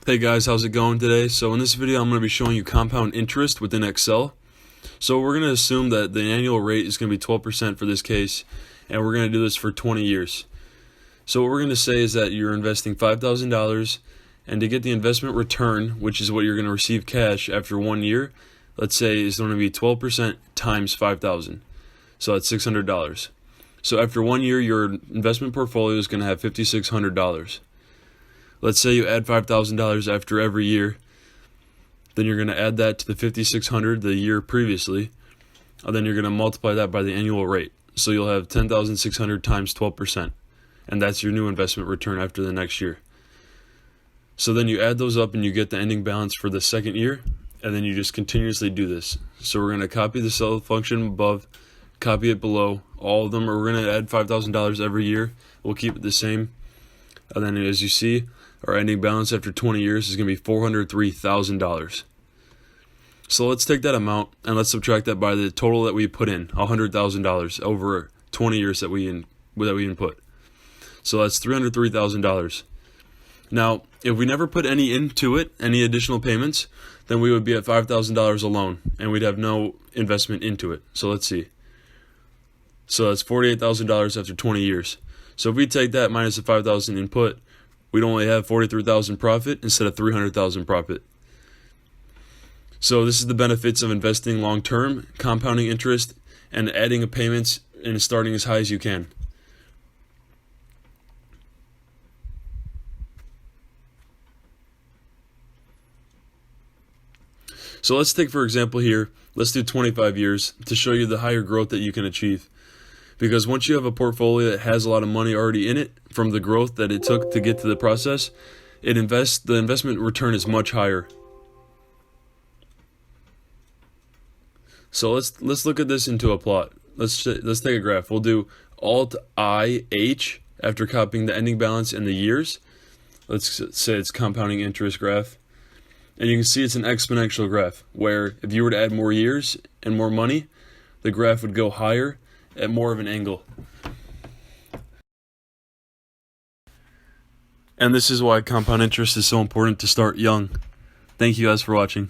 Hey guys, how's it going today? So in this video I'm going to be showing you compound interest within Excel. So we're going to assume that the annual rate is going to be 12% for this case, and we're going to do this for 20 years. So what we're going to say is that you're investing $5,000, and to get the investment return, which is what you're going to receive cash after 1 year, let's say is going to be 12% times 5,000. So that's $600. So after 1 year, your investment portfolio is going to have $5,600. Let's say you add $5,000 after every year, then you're going to add that to the $5,600 the year previously, and then you're going to multiply that by the annual rate. So you'll have $10,600 times 12%, and that's your new investment return after the next year. So then you add those up and you get the ending balance for the second year, and then you just continuously do this. So we're going to copy the cell function above, copy it below, all of them, or we're going to add $5,000 every year. We'll keep it the same. And then as you see, our ending balance after 20 years is going to be $403,000. So let's take that amount and let's subtract that by the total that we put in, $100,000 over 20 years that we input. So that's $303,000. Now, if we never put any into it, any additional payments, then we would be at $5,000 alone, and we'd have no investment into it. So let's see. So that's $48,000 after 20 years. So if we take that minus the $5,000 input, we'd only have $43,000 profit instead of $300,000 profit. So this is the benefits of investing long-term, compounding interest, and adding a payments and starting as high as you can. So let's take, for example here, let's do 25 years to show you the higher growth that you can achieve. Because once you have a portfolio that has a lot of money already in it from the growth that it took to get to the process, the investment return is much higher. So let's look at this into a plot. Let's take a graph. We'll do Alt-I-H after copying the ending balance and the years. Let's say it's compounding interest graph. And you can see it's an exponential graph, where if you were to add more years and more money, the graph would go higher at more of an angle. And this is why compound interest is so important to start young. Thank you guys for watching.